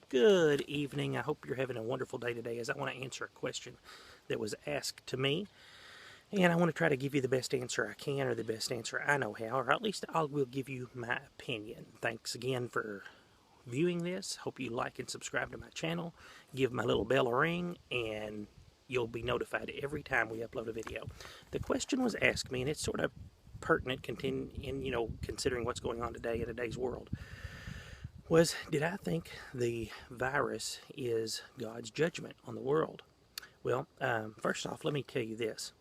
Good evening. I hope you're having a wonderful day today as I want to answer a question that was asked to me. And I want to try to give you the best answer I can, or the best answer I know how, or at least I will give you my opinion. Thanks again for viewing this. Hope you like and subscribe to my channel. Give my little bell a ring, and you'll be notified every time we upload a video. The question was asked me, and it's sort of pertinent considering what's going on today in today's world. Did I think the virus is God's judgment on the world? Well, first off, let me tell you this.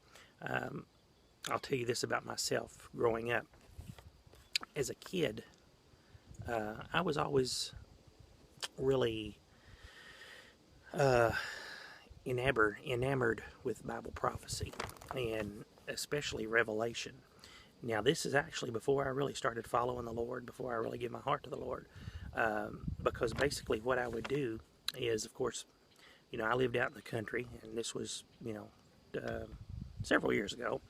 I'll tell you this about myself growing up. As a kid, I was always really enamored with Bible prophecy, and especially Revelation. Now, this is actually before I really started following the Lord, before I really gave my heart to the Lord. Because basically what I would do is, of course, I lived out in the country, and this was, several years ago,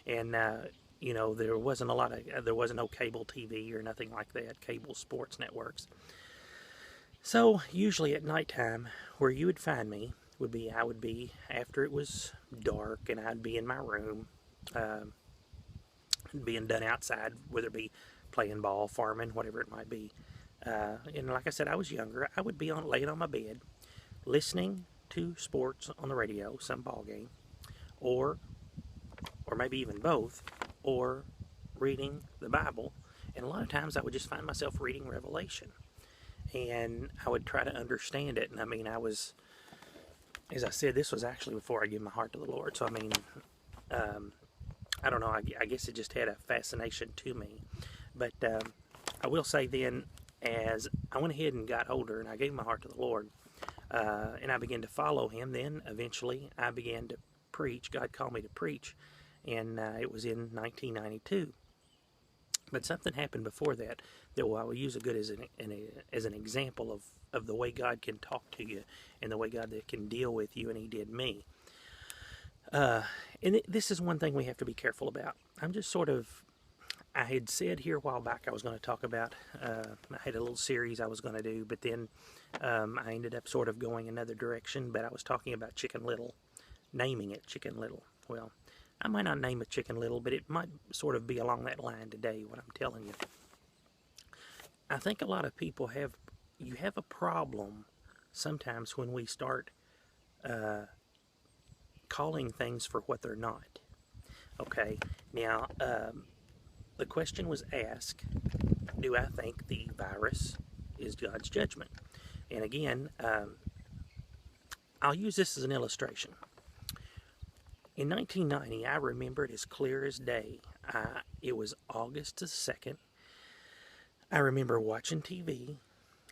and there wasn't no cable TV or nothing like that, cable sports networks. So usually at nighttime, where you would find me I would be after it was dark, and I'd be in my room, being done outside, whether it be playing ball, farming, whatever it might be. And like I said, I was younger. I would be laying on my bed, listening to sports on the radio, some ball game, or maybe even both, or reading the Bible. And a lot of times I would just find myself reading Revelation, and I would try to understand it. And I mean, as I said, this was actually before I gave my heart to the Lord. So I mean, I don't know. I guess it just had a fascination to me. But I will say then, as I went ahead and got older and I gave my heart to the Lord, and I began to follow Him, then eventually I began to preach. God called me to preach, and it was in 1992. But something happened before that I will use as an example of the way God can talk to you and the way God that can deal with you, and He did me. And this is one thing we have to be careful about. I had said here a while back I was going to talk about, I had a little series I was going to do, but then I ended up sort of going another direction. But I was talking about Chicken Little, naming it Chicken Little. Well, I might not name it Chicken Little, but it might sort of be along that line today, what I'm telling you. I think a lot of people have a problem sometimes when we start calling things for what they're not. Okay, now, the question was asked, do I think the virus is God's judgment? And again, I'll use this as an illustration. In 1990, I remember it as clear as day. It was August the 2nd. I remember watching TV.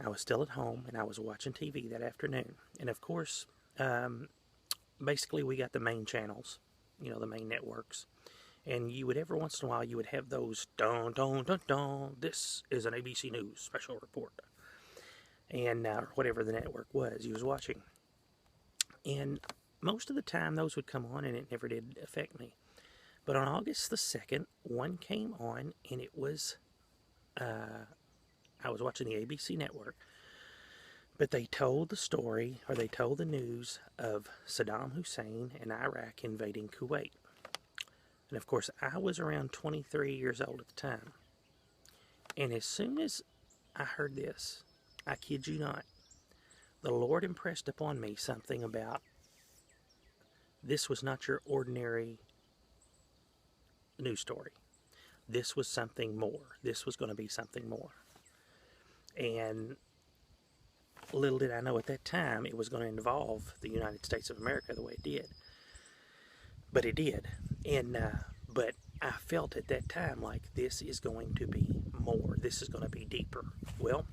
I was still at home, and I was watching TV that afternoon. And of course, basically we got the main channels, the main networks. And you would, every once in a while, you would have those, dun, dun, dun, dun, this is an ABC News special report. And whatever the network was you was watching. And most of the time, those would come on, and it never did affect me. But on August the 2nd, one came on, and it was, I was watching the ABC network. But they told the story, or they told the news of Saddam Hussein and Iraq invading Kuwait. And of course, I was around 23 years old at the time. And as soon as I heard this, I kid you not, the Lord impressed upon me something about this was not your ordinary news story. This was something more. This was going to be something more. And little did I know at that time it was going to involve the United States of America the way it did. But it did. And but I felt at that time like this is going to be more. This is going to be deeper. Well,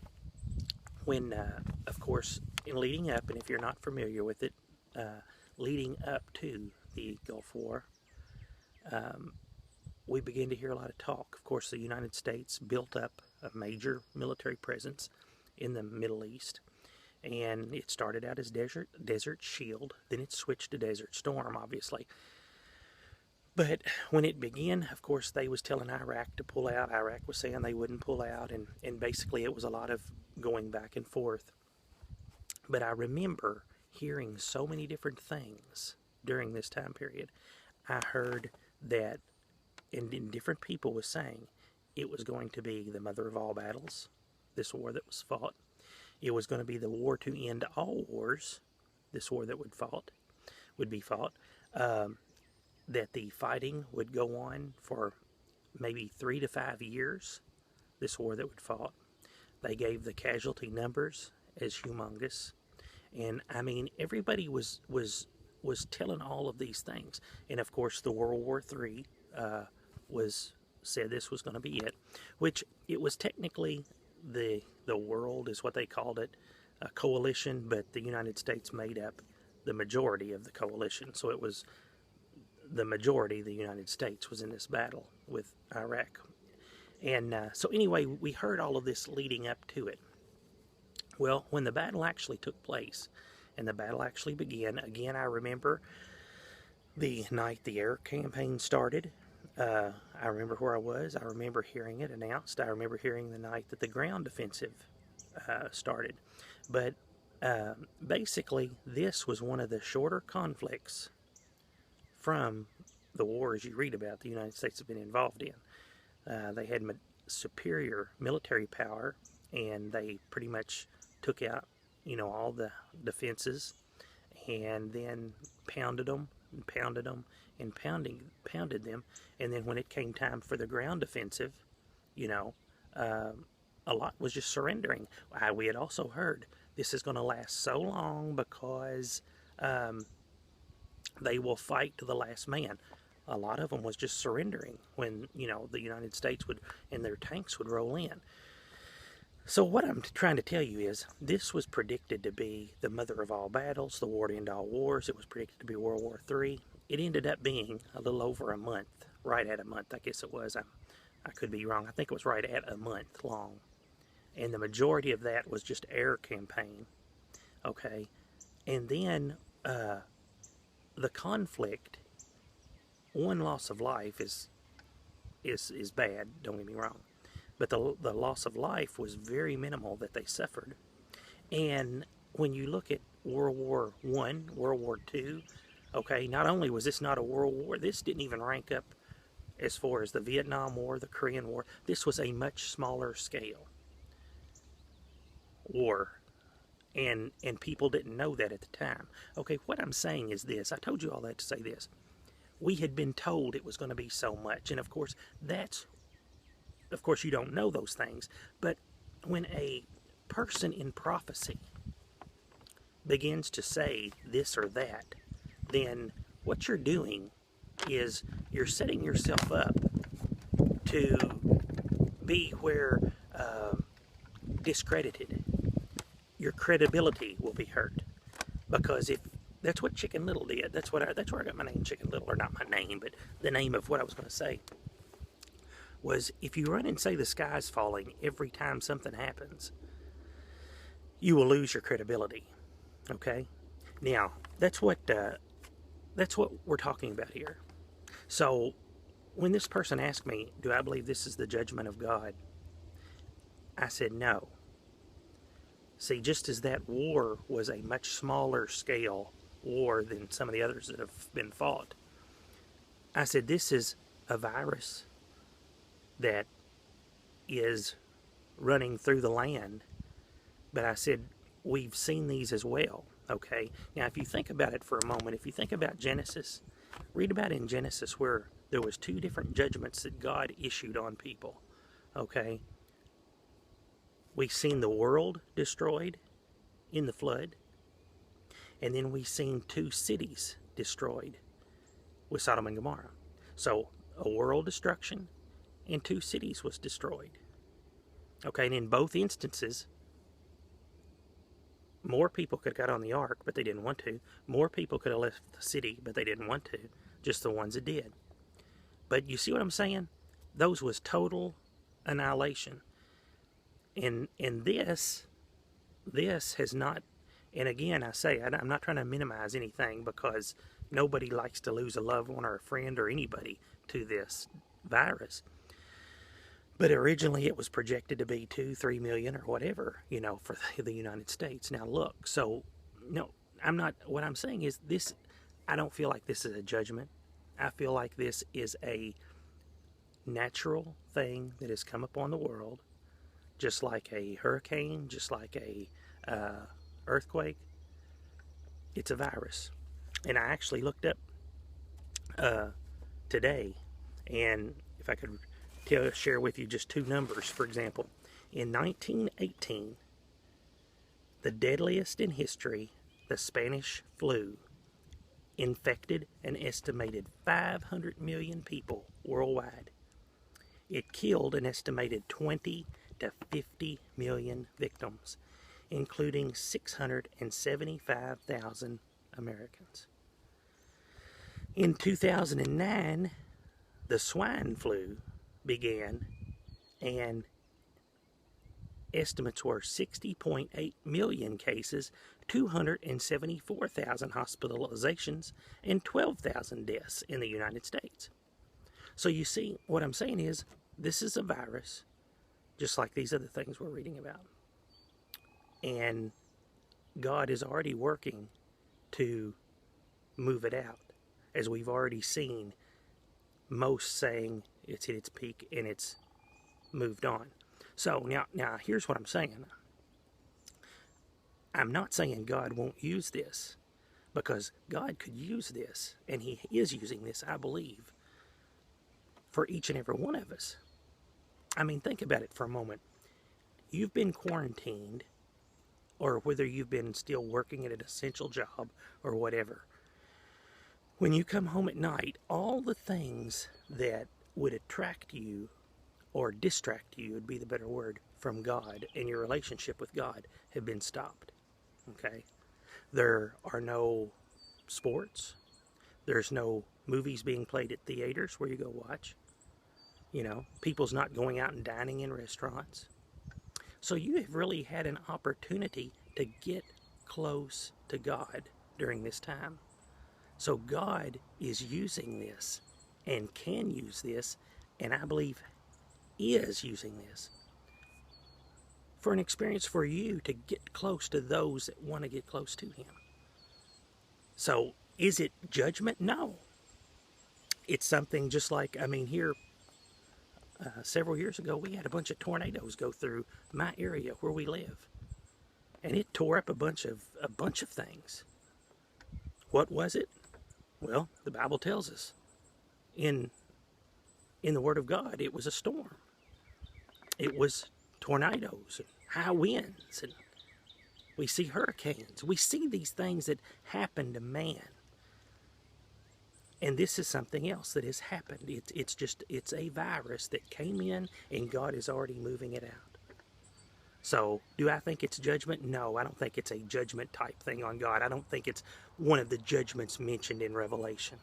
when, of course, in leading up, and if you're not familiar with it, leading up to the Gulf War, we began to hear a lot of talk. Of course, the United States built up a major military presence in the Middle East. And it started out as Desert Shield. Then it switched to Desert Storm, obviously. But when it began, of course, they was telling Iraq to pull out. Iraq was saying they wouldn't pull out. And basically it was a lot of going back and forth. But I remember hearing so many different things during this time period. I heard that, and different people was saying it was going to be the mother of all battles, this war that was fought. It was going to be the war to end all wars, this war that would be fought. That the fighting would go on for maybe 3 to 5 years, this war that would fought. They gave the casualty numbers as humongous. And I mean, everybody was telling all of these things. And of course, the World War III was said this was going to be it, which it was technically the world is what they called it, a coalition, but the United States made up the majority of the coalition. So it was the majority of the United States was in this battle with Iraq. And so anyway, we heard all of this leading up to it. Well, when the battle actually took place and the battle actually began, again, I remember the night the air campaign started. I remember where I was. I remember hearing it announced. I remember hearing the night that the ground offensive started. But basically, this was one of the shorter conflicts from the wars you read about the United States have been involved in. They had superior military power, and they pretty much took out, all the defenses, and then pounded them and pounded them and pounded them. And then when it came time for the ground offensive, a lot was just surrendering. We had also heard this is going to last so long because they will fight to the last man. A lot of them was just surrendering when, the United States would, and their tanks would roll in. So what I'm trying to tell you is this was predicted to be the mother of all battles, the war to end all wars. It was predicted to be World War III. It ended up being a little over a month, right at a month, I guess it was. I could be wrong. I think it was right at a month long. And the majority of that was just air campaign. Okay. And then the conflict, one loss of life is bad, don't get me wrong. But the loss of life was very minimal that they suffered. And when you look at World War I, World War II, okay, not only was this not a world war, this didn't even rank up as far as the Vietnam War, the Korean War. This was a much smaller scale war. And people didn't know that at the time. Okay, what I'm saying is this. I told you all that to say this. We had been told it was going to be so much. And of course, you don't know those things. But when a person in prophecy begins to say this or that, then what you're doing is you're setting yourself up to be where discredited. Your credibility will be hurt, because if that's what Chicken Little did. That's where I got my name, Chicken Little, or not my name, but the name of what I was going to say was, if you run and say the sky's falling every time something happens, you will lose your credibility. Okay, now that's what we're talking about here. So when this person asked me, do I believe this is the judgment of God? I said no. See, just as that war was a much smaller scale war than some of the others that have been fought, I said this is a virus that is running through the land. But I said we've seen these as well. Okay, now if you think about it for a moment, if you think about Genesis, read about in Genesis where there was 2 different judgments that God issued on people. Okay, we've seen the world destroyed in the flood, and then we've seen 2 cities destroyed with Sodom and Gomorrah. So a world destruction and 2 cities was destroyed. Okay, and in both instances, more people could have got on the ark, but they didn't want to. More people could have left the city, but they didn't want to. Just the ones that did. But you see what I'm saying? Those was total annihilation. And this has not, and again I say, I'm not trying to minimize anything, because nobody likes to lose a loved one or a friend or anybody to this virus. But originally it was projected to be 2, 3 million or whatever, for the United States. Now look, so no, I'm not. What I'm saying is this. I don't feel like this is a judgment. I feel like this is a natural thing that has come upon the world, just like a hurricane, just like a earthquake. It's a virus, and I actually looked up today, and if I could share with you just two numbers, for example, in 1918, the deadliest in history, the Spanish flu, infected an estimated 500 million people worldwide. It killed an estimated 20 to 50 million victims, including 675,000 Americans. In 2009, the swine flu began, and estimates were 60.8 million cases, 274,000 hospitalizations, and 12,000 deaths in the United States. So you see, what I'm saying is, this is a virus, just like these other things we're reading about. And God is already working to move it out, as we've already seen most saying it's hit its peak and it's moved on. So now here's what I'm saying. I'm not saying God won't use this, because God could use this, and He is using this, I believe, for each and every one of us. I mean, think about it for a moment. You've been quarantined, or whether you've been still working at an essential job or whatever. When you come home at night, all the things that would attract you or distract you, would be the better word, from God and your relationship with God have been stopped. Okay? There are no sports. There's no movies being played at theaters where you go watch. People's not going out and dining in restaurants. So you have really had an opportunity to get close to God during this time. So God is using this and can use this, and I believe is using this for an experience for you to get close to those that want to get close to Him. So is it judgment? No. It's something just like, here several years ago, we had a bunch of tornadoes go through my area where we live, and it tore up a bunch of things. What was it? Well, the Bible tells us in the Word of God, it was a storm. It was tornadoes and high winds, and we see hurricanes. We see these things that happen to man. And this is something else that has happened. It's a virus that came in, and God is already moving it out. So, do I think it's judgment? No, I don't think it's a judgment type thing on God. I don't think it's one of the judgments mentioned in Revelation.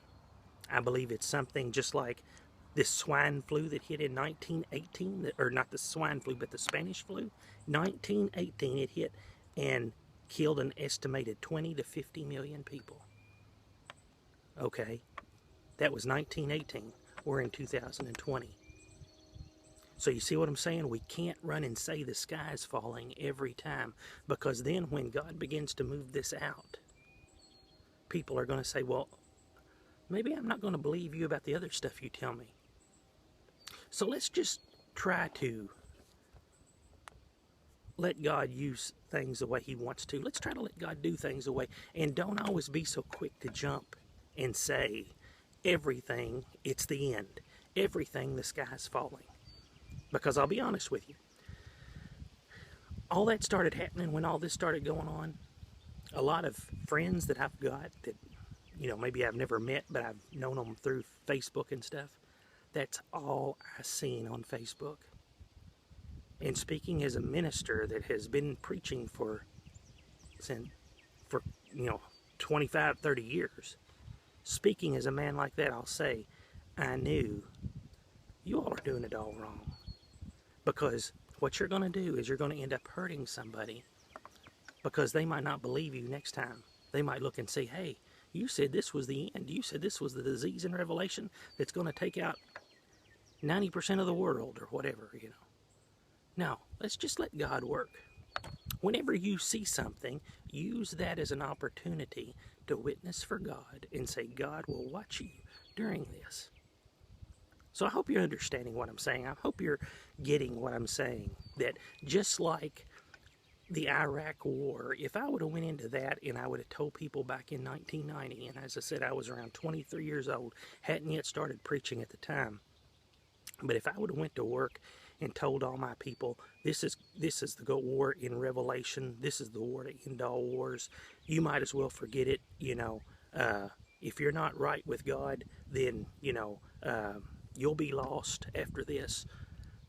I believe it's something just like this swine flu that hit in 1918, or not the swine flu, but the Spanish flu. 1918 it hit and killed an estimated 20 to 50 million people. Okay, that was 1918. We're in 2020. So you see what I'm saying? We can't run and say the sky's falling every time, because then when God begins to move this out, people are going to say, well, maybe I'm not going to believe you about the other stuff you tell me. So let's just try to let God use things the way He wants to. Let's try to let God do things the way, and don't always be so quick to jump and say everything, it's the end. Everything, the sky's falling. Because I'll be honest with you, all that started happening when all this started going on. A lot of friends that I've got that, maybe I've never met, but I've known them through Facebook and stuff. That's all I've seen on Facebook. And speaking as a minister that has been preaching for 25, 30 years, speaking as a man like that, I'll say, I knew you all are doing it all wrong. Because what you're going to do is you're going to end up hurting somebody, because they might not believe you next time. They might look and say, hey, you said this was the end. You said this was the disease in Revelation that's going to take out 90% of the world or whatever, you know. No, let's just let God work. Whenever you see something, use that as an opportunity to witness for God and say, God will watch you during this. So I hope you're understanding what I'm saying. I hope you're getting what I'm saying. That just like the Iraq War, if I would have went into that and I would have told people back in 1990, and as I said, I was around 23 years old, hadn't yet started preaching at the time, but if I would have went to work and told all my people, this is the war in Revelation, this is the war to end all wars, you might as well forget it, you know. If you're not right with God, then, you know, you'll be lost after this.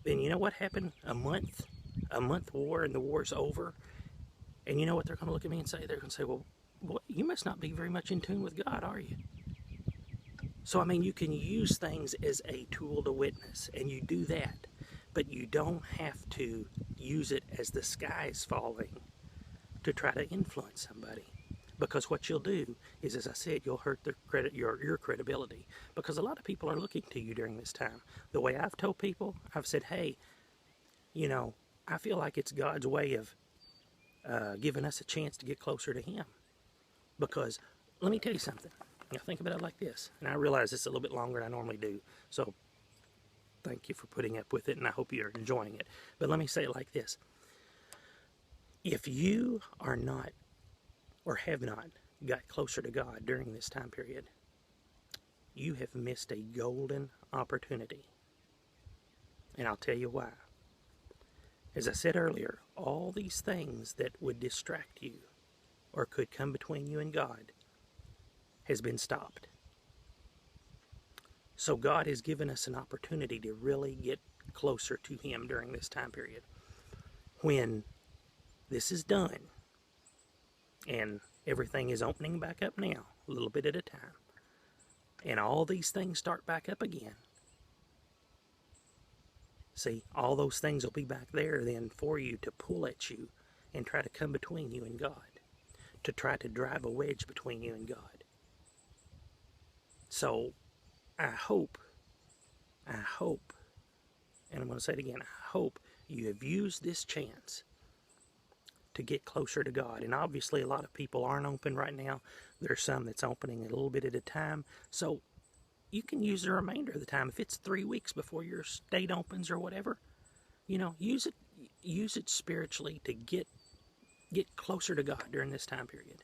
Then you know what happened? A month war, and the war's over. And you know what they're going to look at me and say? They're going to say, well, boy, you must not be very much in tune with God, are you? So, I mean, you can use things as a tool to witness, and you do that. But you don't have to use it as the sky is falling to try to influence somebody. Because what you'll do is, as I said, you'll hurt your credibility. Because a lot of people are looking to you during this time. The way I've told people, I've said, hey, you know, I feel like it's God's way of giving us a chance to get closer to Him. Because, let me tell you something. Now think about it like this. And I realize this is a little bit longer than I normally do. So, thank you for putting up with it, and I hope you're enjoying it. But let me say it like this. If you are not, or have not, got closer to God during this time period, you have missed a golden opportunity. And I'll tell you why. As I said earlier, all these things that would distract you or could come between you and God has been stopped. So God has given us an opportunity to really get closer to Him during this time period. When this is done and everything is opening back up now, a little bit at a time, and all these things start back up again, see, all those things will be back there then for you to pull at you and try to come between you and God, to try to drive a wedge between you and God. So I hope, and I'm going to say it again, I hope you have used this chance to get closer to God. And obviously a lot of people aren't open right now. There's some that's opening a little bit at a time. So you can use the remainder of the time. If it's 3 weeks before your state opens or whatever, you know, use it spiritually to get closer to God during this time period.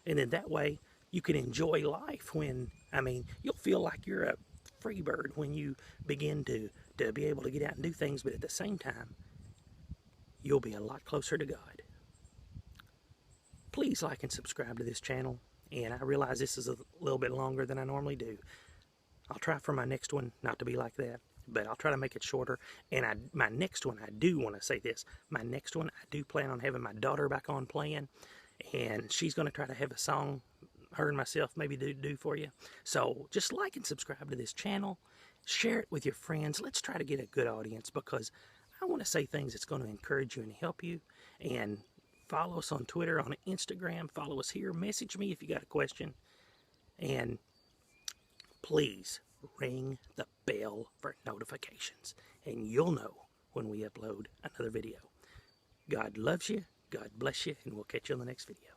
And then that way you can enjoy life when, I mean, you'll feel like you're a free bird when you begin to be able to get out and do things, but at the same time, you'll be a lot closer to God. Please like and subscribe to this channel. And I realize this is a little bit longer than I normally do. I'll try for my next one not to be like that, but I'll try to make it shorter. And my next one, I do want to say this. My next one, I do plan on having my daughter back on playing. And she's going to try to have a song, her and myself, maybe do for you. So just like and subscribe to this channel. Share it with your friends. Let's try to get a good audience, because I want to say things that's going to encourage you and help you. And follow us on Twitter, on Instagram. Follow us here. Message me if you got a question. And please ring the bell for notifications, and you'll know when we upload another video. God loves you, God bless you, and we'll catch you in the next video.